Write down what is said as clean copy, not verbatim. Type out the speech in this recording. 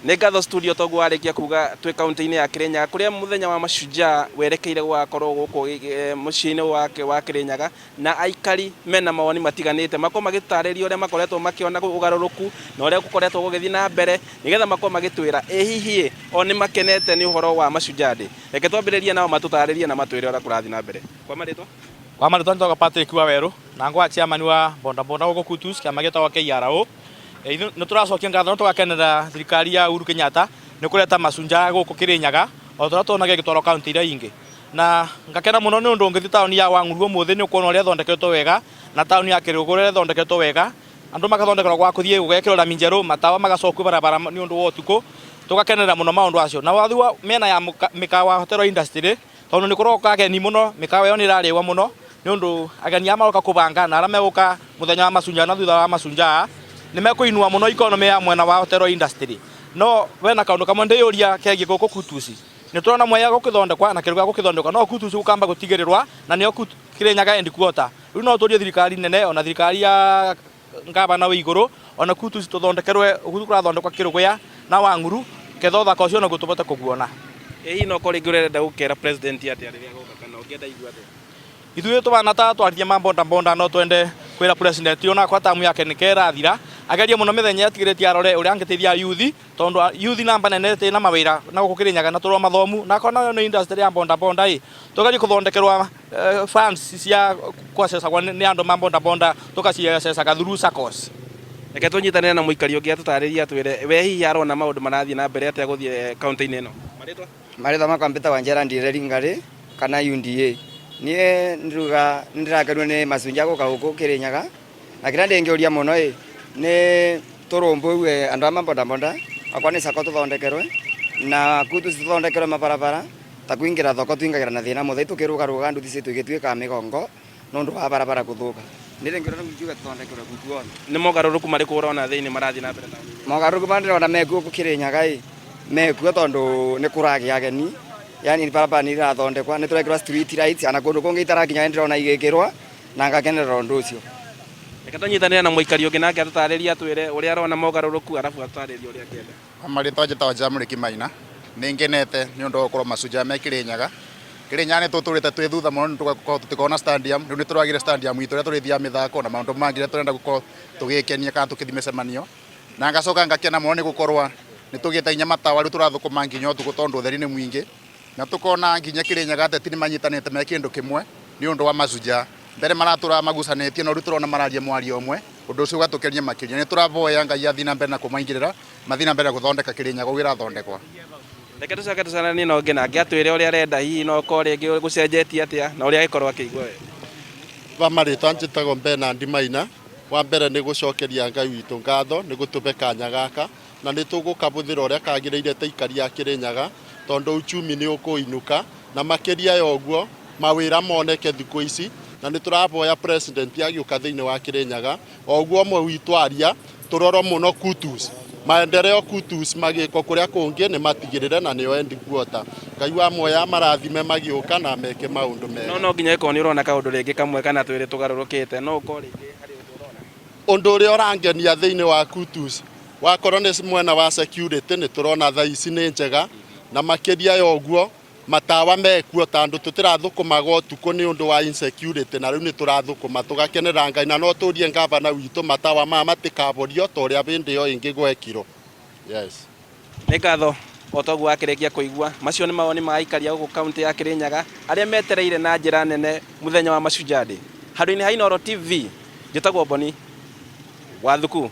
Nĩ ngatho studio toguo warĩkia kuga twĩ kaunti-inĩ ya Kirinyaga kũrĩa mũthenya wa Mashujaa werekeire gũgakorwo gũkũ mũciĩ-inĩ wake wa Kirinyaga, na aikari mena mawoni matiganĩte makorwo magĩtarĩria ũrĩa makoretwo makĩona ũgarũrũku na ũrĩa gũkoretwo gũgĩthiĩ na mbere nĩgetha makorwo magĩtwĩra ĩ hihi o nĩ makenete nĩ ũhoro wa Mashujaa Day. Reke twambĩrĩrie nao matũtarĩrie na matwĩre ũrĩa kũrathiĩ na mbere. Kwa marĩtwa nĩtagwo Patrick Waweru na ngwa chairman wa Bonda Bonda gũkũ Kutus kĩama gĩtagwo KRO. Nĩ tũracokia ngatho tũgakenerera thirikari ya Uhuru Kenyatta nĩ kũreta Mashujaa gũkũ Kirinyaga o tũrĩa tuonaga gĩtwaro kaunti iria ingĩ, na ngakena mũno nĩ ũndũ ũngĩthiĩ taũni ya Wang'uru ũmũthĩ nĩ ũkuona ũrĩa thondeketwo wega na taũni ya Kĩrĩũgũ ũrĩa thondeketwo wega, andũ magathondekerwo gwa kũthiĩ gũgekĩrwo rami njerũ, matawa magacokio barabara nĩ ũndũ wa ũtukũ. Tũgakenerera mũno maũndũ acio na wathiĩ mĩena ya mĩkawa hotel industry tondũ nĩ kũroka ageni mũno, mĩkawa ĩyo nĩ ĩrarĩwa mũno nĩ ũndũ ageni maroka kũbanga na arĩa megũka mũthenya wa Mashujaa na thutha wa Mashujaa nĩ mekũinua mũno economy ya mwena wa hotel industry. No wena kaũndũ kamwe ndĩyũria kegiĩ gũkũ Kutus, nĩ tũrona Mwea gũkĩthondekwa na Kĩrĩũgũ gũkĩthondekwa, no Kutus gũkamba gũtigĩrĩrwa na nĩo Kirinyaga end quarter. Rĩu no tũrie thirikari nene ona thirikari ya ngavana wa igũrũ ona Kutus tũthondekerwe ũguo kũrathondekwa Kĩrĩũgũ na Wang'uru ketho thaka ũcio naguo tũbote kũguona. Ĩ no kũrĩ ngũrenda gũkera president atĩ rĩrĩa gũka kana ũngĩenda igua atĩ ithuĩ tũbana ta twarithia ma Bonda Bonda no twende kwĩra president ona kwa tamu yake nĩ kerathira ageria mũno mĩthenya atigĩrĩtie arore ũrĩa angĩteithia youth tondũ youth namba nene tĩ na mawĩra na gũkũ Kirinyaga na tũrwa mathomu na akona nĩ industry ya Bonda Bonda tũgathi kũthondekerwa funds cia kwacecagwa nĩ andũ ma Bonda Bonda tũgacicecaga through SACCOS. Reke tũnyitanĩre na mũikari ũngĩ atũtarĩria atwĩre we hihi arona maũndũ marathiĩ na mbere atĩa gũthiĩ kaunti-inĩ ĩno. Marĩtwa makwa mbĩtagwo Gerald Ngari kana UDA. Niĩ nĩndĩrakenio nĩ Mashujaa gũka gũkũ Kirinyaga na kĩrĩa ndĩngĩũria mũno nĩ tũrũmbũiwe andũ a Bonda Bonda akwa nĩ SACCO tũthondekerwe na Kutus tũthondekerwe mabarabara ta kũingĩra thoko tuingagĩra na thĩna mũthĩ tũkĩrũgarũga nduthi ciitũ igĩtuĩka mĩgongo nĩ ũndũ wa barabara gũthũka. Nĩ ndĩngĩũria ngiuga tũthondekerwe gutuona. Nĩ mogarũrũku marĩkũ ũrona thĩinĩ marathiĩ na mbere taũni? Mogarũrũku marĩa ndĩrona mekuo gũkũ Kirinyaga mekuo tondũ nĩ kũragĩa ageni, yani barabara nĩ irathondekwa nĩ tũrekĩrwa street lights ana kũndũ kũngĩ itarakinya ndĩrona igĩkĩrwa na ngakenerera ũndũ ũcio. Reke tũnyitanĩre na mũikari ũngĩ nake atũtarĩrie atwĩre ũrĩa arona mogarũrũku arabu atũtarĩrie ũrĩa angĩenda. Marĩtwa njĩtagwo Jamũrĩ Kĩmaina, nĩ ngenete nĩ ũndũ wa gũkorwo Mashujaa me Kirinyaga. Kirinyaga nĩ tũtũrĩte twĩ thutha mũno tũgakorwo tũtikona stadium, rĩu nĩ tũragire stadium itũ ũrĩa tũrĩthiaga mĩthako na maũndũ mangĩ rĩrĩa tũrenda gũkorwo tũgĩkenia kana tũkĩthiĩ mĩcemanio, na ngacoka ngakena mũno nĩ gũkorwo nĩ tũgĩte nginya matawa rĩu tũrathũkũma nginya ũtukũ tondũ ũtheri nĩ mũingĩ na tũkona nginya Kirinyaga ateti nĩ manyitanĩte me kĩndũ kĩmwe nĩ ũndũ wa Mashujaa. Mbere maratũra magucanĩtie no rĩu tũrona mararia mwario ũmwe ũndũ ũcio ũgatũkenia makĩria. Nĩ tũravoya Ngai athiĩ na mbere na kũmaingĩrĩra mathiĩ na mbere gũthondeka Kirinyaga ũguo ĩrathondekwa. Reke tũcoke tũcananie na ũngĩ nake atwĩre ũrĩa arenda hihi no ũkorwo rĩngĩ gũcenjetie atĩa na ũrĩa agĩkorwo akĩigua wega. Marĩtwa njĩtagwo Bernard Maina. Wa mbere nĩ gũcokeria Ngai witũ ngatho nĩ gũtũbe kanya gaka na nĩ tũgũkabũthĩra ũrĩa kagĩrĩire ta ikari ya Kirinyaga tondũ uchumi nĩ ũkũinũka na makĩria ya ũguo mawĩra moneke thikũ ici na nĩ tũravoya president agĩũka thĩinĩ wa Kirinyaga o ũguo ũmwe witũ aria tũrorwo mũno Kutus maendeleo Kutus magĩko kũrĩa kũngĩ nĩ matigĩrĩre na nĩo end quarter. Ngai wa Mwea marathime magĩũka na meke maũndũ mega. No nginya ĩkorwo nĩ ũrona kaũndũ rĩngĩ kamwe kana twĩrĩ tũgarũrũkĩte no ũkorwo rĩngĩ harĩ ũndũ ũrĩa ũrangenia thĩinĩ wa Kutus wakorwo nĩ mwena wa security nĩ tũrona thaa ici nĩ njega na makĩria ya ũguo matawa mekuo tondũ tũtirathũkũmaga ũtukũ nĩ ũndũ wa insecurity na rĩu nĩ tũrathũkũma tũgakenerera Ngai na no tũrie ngavana witũ matawa maya matikaborio ta ũrĩa hĩndĩ ĩyo ĩngĩ gwekirwo. Yes. Nĩ ngatho o toguo wakĩrĩkia kũigua macio nĩ mawoni ma aikari a gũkũ kaunti ya Kirinyaga arĩa metereire na njĩra nene mũthenya wa Mashujaa Day. Handũ-inĩ ha Inooro TV njĩtagwo Boni Wathuku.